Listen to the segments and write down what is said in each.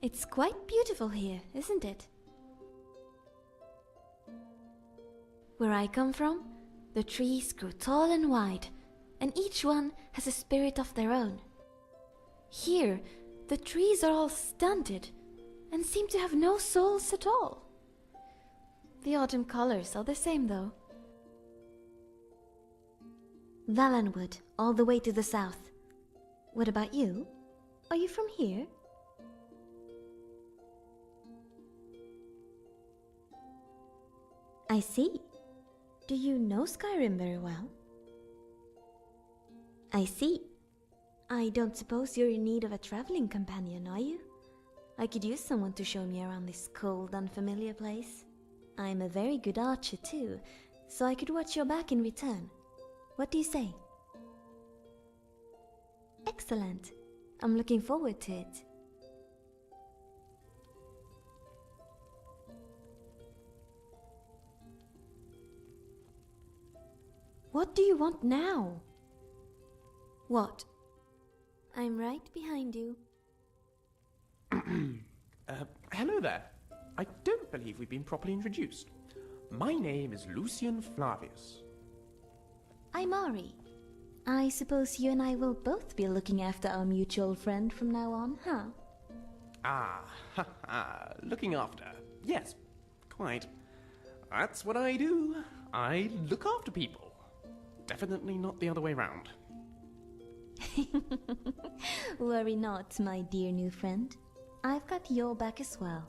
It's quite beautiful here, isn't it? Where I come from, the trees grow tall and wide, and each one has a spirit of their own. Here, the trees are all stunted and seem to have no souls at all. The autumn colors are the same though. Valenwood, all the way to the south. What about you? Are you from here? I see. Do you know Skyrim very well? I see. I don't suppose you're in need of a traveling companion, are you? I could use someone to show me around this cold, unfamiliar place. I'm a very good archer too, so I could watch your back in return. What do you say? Excellent. I'm looking forward to it. What do you want now? What? I'm right behind you. Hello there. I don't believe we've been properly introduced. My name is Lucien Flavius. I'm Auri. I suppose you and I will both be looking after our mutual friend from now on, huh? Looking after. Yes, quite. That's what I do. I look after people. Definitely not the other way round. Worry not, my dear new friend. I've got your back as well.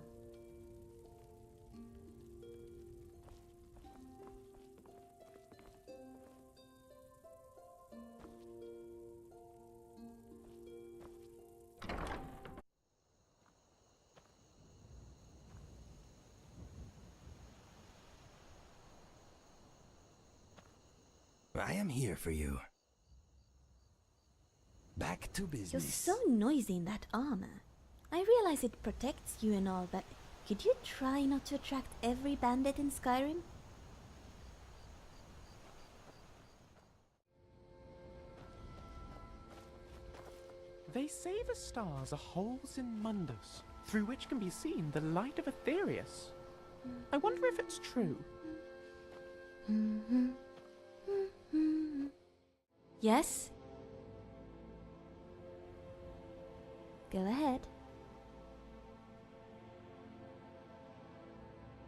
I am here for you. Back to business. You're so noisy in that armor. I realize it protects you and all, but could you try not to attract every bandit in Skyrim? They say the stars are holes in Mundus, through which can be seen the light of Aetherius. I wonder if it's true. Yes? Go ahead.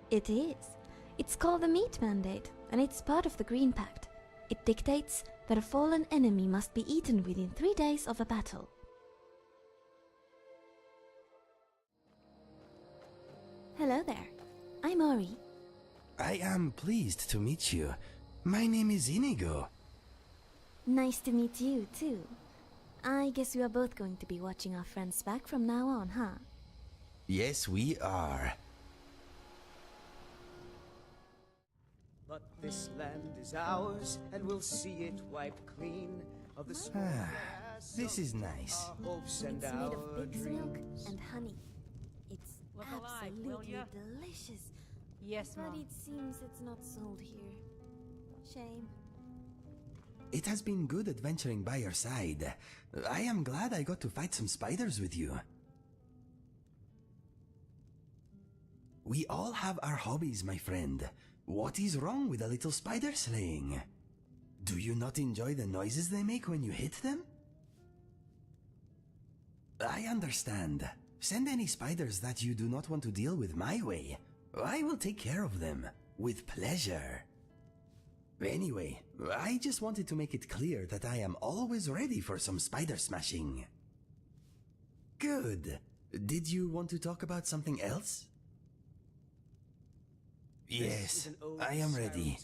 It is. It's called the Meat Mandate, and it's part of the Green Pact. It dictates that a fallen enemy must be eaten within 3 days of a battle. Hello there. I'm Auri. I am pleased to meet you. My name is Inigo. Nice to meet you, too. I guess we are both going to be watching our friends back from now on, huh? Yes, we are. But this land is ours, and we'll see it wiped clean of the smoke. This is nice. Our hopes and It's made our of pig's milk dreams. and honey. It's Look alive, will absolutely ya? delicious. Yes, But Mom. it seems it's not sold here. Shame. It has been good adventuring by your side. I am glad I got to fight some spiders with you. We all have our hobbies, my friend. What is wrong with a little spider slaying? Do you not enjoy the noises they make when you hit them? I understand. Send any spiders that you do not want to deal with my way. I will take care of them, with pleasure. Anyway, I just wanted to make it clear that I am always ready for some spider smashing. Good. Did you want to talk about something else? Yes, I am ready.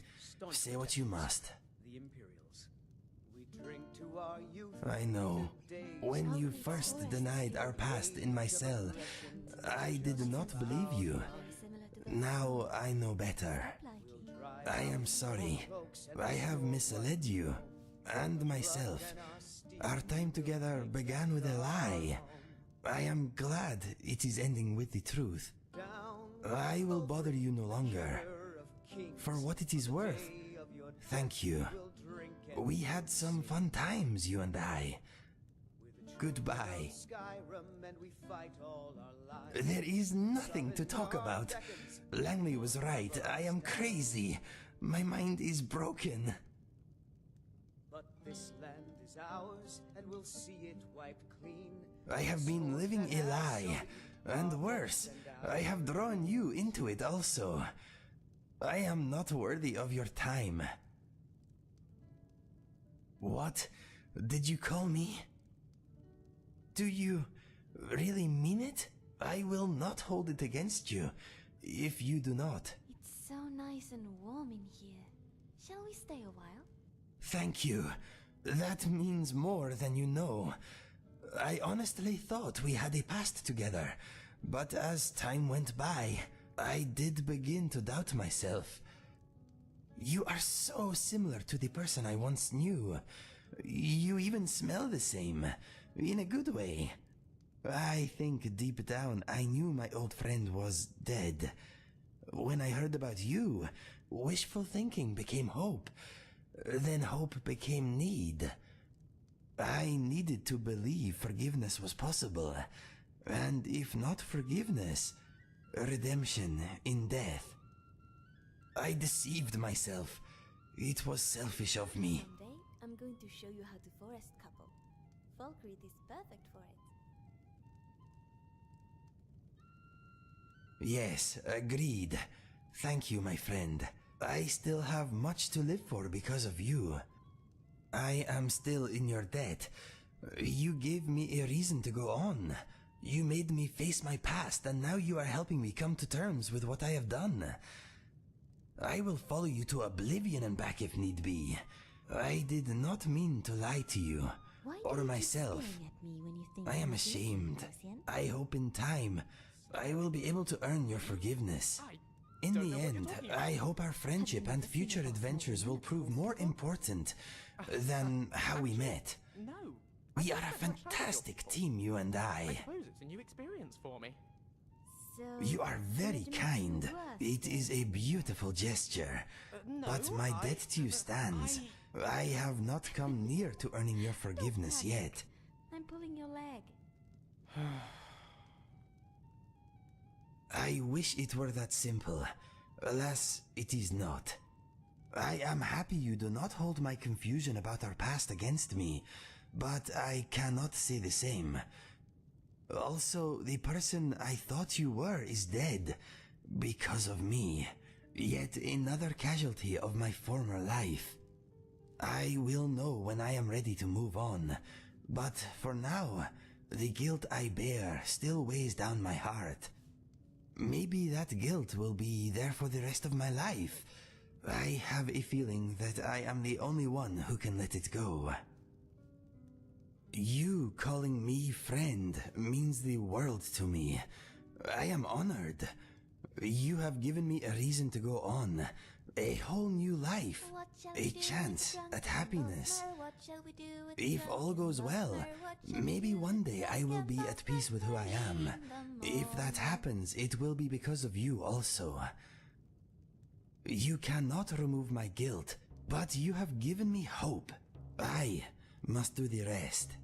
Say what you must. The Imperials. We drink to our youth. I know. When you first denied our past in my cell, I did not believe you. Now I know better. I am sorry. I have misled you, and myself. Our time together began with a lie. I am glad it is ending with the truth. I will bother you no longer. For what it is worth, thank you. We had some fun times, you and I. Goodbye. Skyrim and we fight all our lives. There is nothing to talk about. Langley was right. I am crazy. My mind is broken. But this land is ours, and we'll see it wiped clean. I have been living a lie. And worse, I have drawn you into it also. I am not worthy of your time. What? Did you call me? Do you really mean it? I will not hold it against you, if you do not. It's so nice and warm in here. Shall we stay a while? Thank you. That means more than you know. I honestly thought we had a past together, but as time went by, I did begin to doubt myself. You are so similar to the person I once knew. You even smell the same, in a good way. I think deep down I knew my old friend was dead. When I heard about you, wishful thinking became hope. Then hope became need. I needed to believe forgiveness was possible, and if not forgiveness, redemption in death. I deceived myself. It was selfish of me. One day, I'm going to show you how to forest couple. Falkreath is perfect for it. Yes, agreed. Thank you, my friend. I still have much to live for because of you. I am still in your debt. You gave me a reason to go on. You made me face my past, and now you are helping me come to terms with what I have done. I will follow you to oblivion and back if need be. I did not mean to lie to you, Why do or you keep myself. staring at me when you think I am I'm ashamed. Lucien? I hope in time I will be able to earn your forgiveness. In don't the know what you're end, talking about. I hope our friendship and future adventures will prove more important than how we met. No. We are I've a never tried your fantastic before. team, you and I I. suppose it's a new experience for me. So, You are very imagine kind. it's worth It is a beautiful gesture. No, But my debt to you stands. I have not come near to earning your forgiveness panic. yet. I'm pulling your leg. I wish it were that simple. Alas, it is not. I am happy you do not hold my confusion about our past against me, but I cannot say the same. Also, the person I thought you were is dead, because of me. Yet another casualty of my former life. I will know when I am ready to move on, but for now, the guilt I bear still weighs down my heart. Maybe that guilt will be there for the rest of my life. I have a feeling that I am the only one who can let it go. You calling me friend means the world to me. I am honored. You have given me a reason to go on, a whole new life, What shall we a do chance with at drunken happiness. butler? What shall we do with If drunken all goes well, butler? What shall we maybe do one with day I will be drunken at peace with who I am. butler in the If that morning? happens, it will be because of you also. You cannot remove my guilt, but you have given me hope. I must do the rest.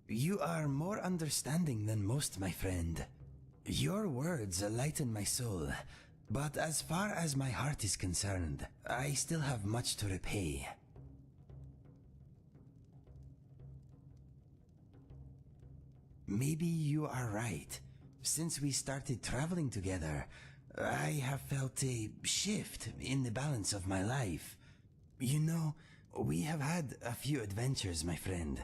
You are more understanding than most, my friend. Your words lighten my soul, but as far as my heart is concerned, I still have much to repay. Maybe you are right. Since we started traveling together, I have felt a shift in the balance of my life. You know, we have had a few adventures, my friend,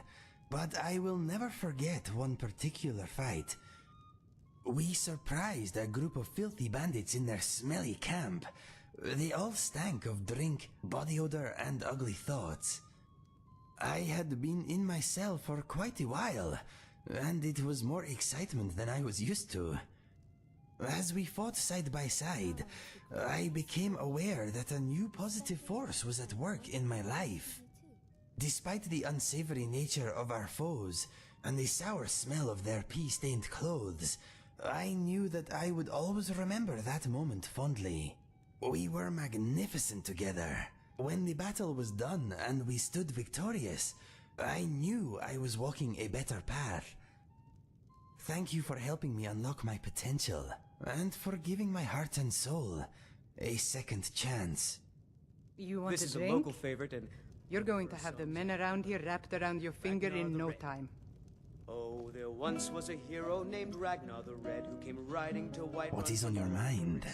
but I will never forget one particular fight. We surprised a group of filthy bandits in their smelly camp. They all stank of drink, body odor, and ugly thoughts. I had been in my cell for quite a while, and it was more excitement than I was used to. As we fought side by side, I became aware that a new positive force was at work in my life. Despite the unsavory nature of our foes and the sour smell of their pea-stained clothes, I knew that I would always remember that moment fondly. We were magnificent together. When the battle was done and we stood victorious, I knew I was walking a better path. Thank you for helping me unlock my potential, and for giving my heart and soul a second chance. You want This a is drink? a local favorite, and You're going to have the men around here wrapped around your finger in no time. oh, there once was a hero named Ragnar the Red who came riding to White. What is on your mind?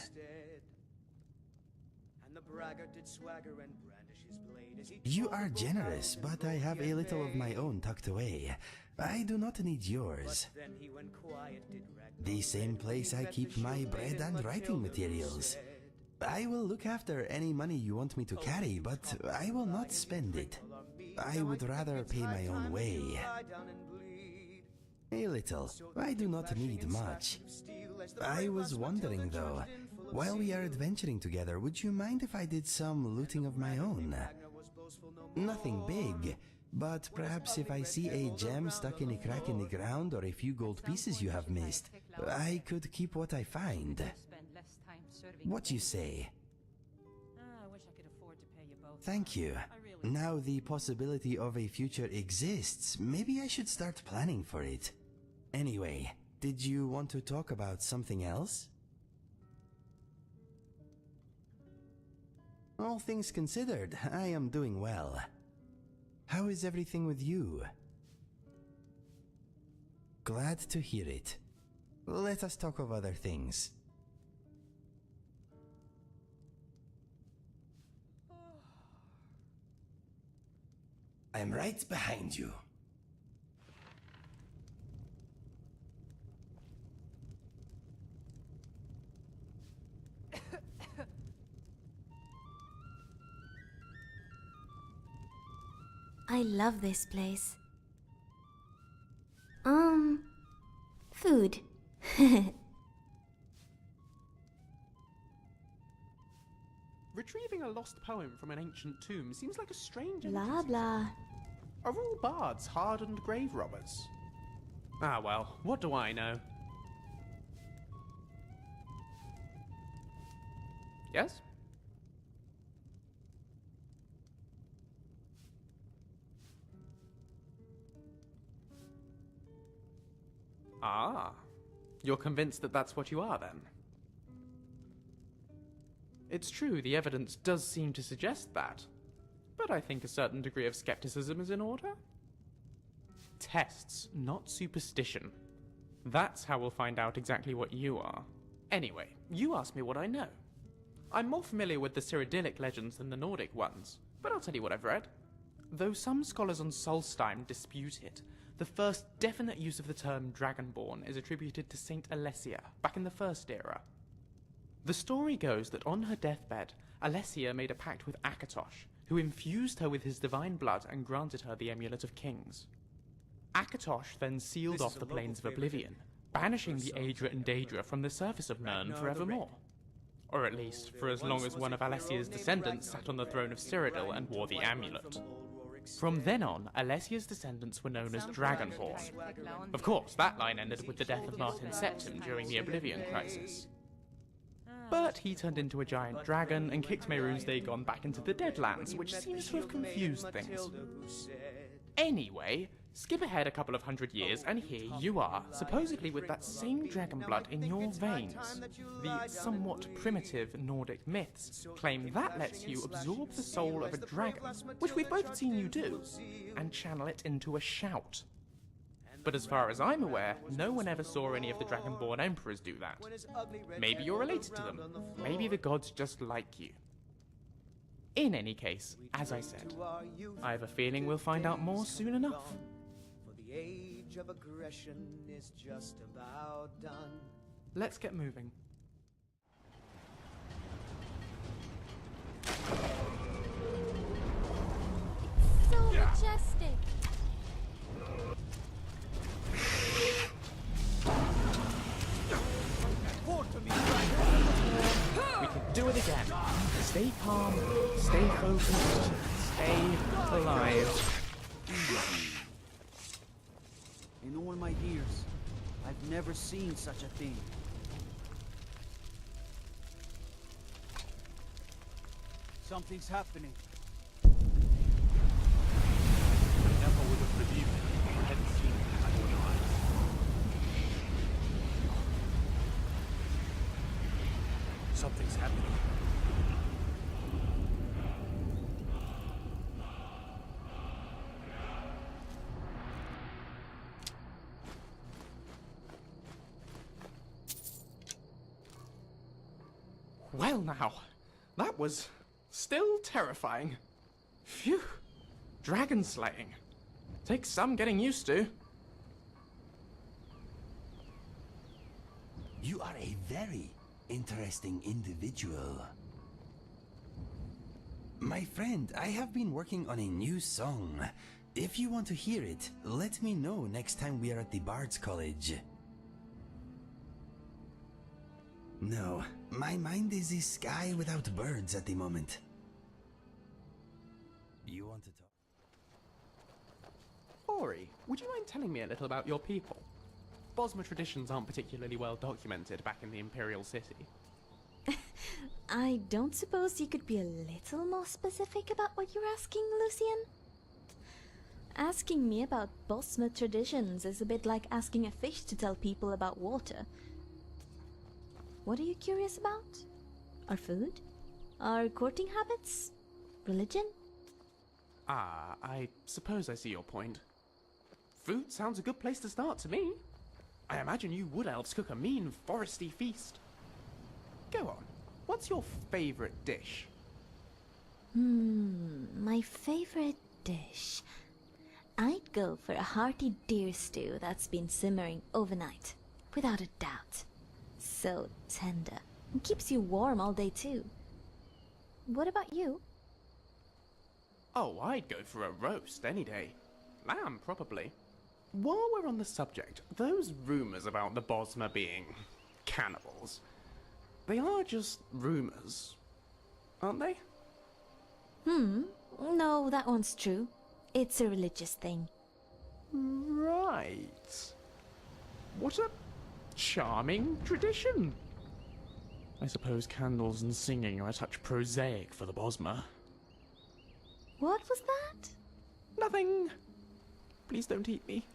And the braggart did swagger and brandish his blade as he You are generous, but I have a little of my own tucked away. I do not need yours. Then he went quiet, did Ragnar The same place I keep my bread and writing materials. I will look after any money you want me to carry, but I will not spend it. I would rather pay my own way. A little. I do not need much. I was wondering though, while we are adventuring together, would you mind if I did some looting of my own? Nothing big, but perhaps if I see a gem stuck in a crack in the ground or a few gold pieces you have missed, I could keep what I find. What you say? I wish I could afford to pay you both. Thank you. Now the possibility of a future exists. Maybe I should start planning for it. Anyway, did you want to talk about something else? All things considered, I am doing well. How is everything with you? Glad to hear it. Let us talk of other things. I'm right behind you. I love this place. Food. Retrieving a lost poem from an ancient tomb seems like a strange Blah entity. blah. Are all bards hardened grave robbers? Ah well, what do I know? Yes? Ah, you're convinced that that's what you are then? It's true, the evidence does seem to suggest that, but I think a certain degree of skepticism is in order. Tests, not superstition. That's how we'll find out exactly what you are. Anyway, you asked me what I know. I'm more familiar with the Cyrodiilic legends than the Nordic ones, but I'll tell you what I've read. Though some scholars on Solstheim dispute it, the first definite use of the term Dragonborn is attributed to Saint Alessia, back in the First Era. The story goes that on her deathbed, Alessia made a pact with Akatosh, who infused her with his divine blood and granted her the Amulet of Kings. Akatosh then sealed off the Plains of Oblivion, banishing the Aedra and Daedra from the surface of Nirn forevermore. Or at least, for as long as one of Alessia's descendants sat on the throne of Cyrodiil and wore the amulet. From then on, Alessia's descendants were known as Dragonborn. Of course, that line ended with the death of Martin Septim during the Oblivion Crisis. But he turned into a giant dragon and kicked Mehrunes Dagon back into the Deadlands, which seems to have confused things. Anyway, skip ahead a couple of hundred years and here you are, supposedly with that same dragon blood in your veins. The somewhat primitive Nordic myths claim that lets you absorb the soul of a dragon, which we've both seen you do, and channel it into a shout. But as far as I'm aware, no one ever saw any of the Dragonborn Emperors do that. Maybe you're related to them. Maybe the gods just like you. In any case, as I said, I have a feeling we'll find out more soon enough. For the age of aggression is just about done. Let's get moving. So majestic. We can do it again. Stay calm, stay focused, stay alive. In all my years, I've never seen such a thing. Something's happening. Believe me, I hadn't seen it with my own eyes. Something's happening. Well now, that was still terrifying. Phew. Dragon slaying. Takes some getting used to. You are a very interesting individual. My friend, I have been working on a new song. If you want to hear it, let me know next time we are at the Bard's College. No, my mind is a sky without birds at the moment. You want to talk? Auri, would you mind telling me a little about your people? Bosmer traditions aren't particularly well documented back in the Imperial City. I don't suppose you could be a little more specific about what you're asking, Lucien? Asking me about Bosmer traditions is a bit like asking a fish to tell people about water. What are you curious about? Our food? Our courting habits? Religion? Ah, I suppose I see your point. Food sounds a good place to start to me. I imagine you wood elves cook a mean foresty feast. Go on, what's your favourite dish? My favorite dish. I'd go for a hearty deer stew that's been simmering overnight, without a doubt. So tender, and keeps you warm all day too. What about you? Oh, I'd go for a roast any day. Lamb, probably. While we're on the subject, those rumours about the Bosmer being cannibals, they are just rumours, aren't they? No, that one's true. It's a religious thing. Right. What a charming tradition. I suppose candles and singing are a touch prosaic for the Bosmer. What was that? Nothing. Please don't eat me.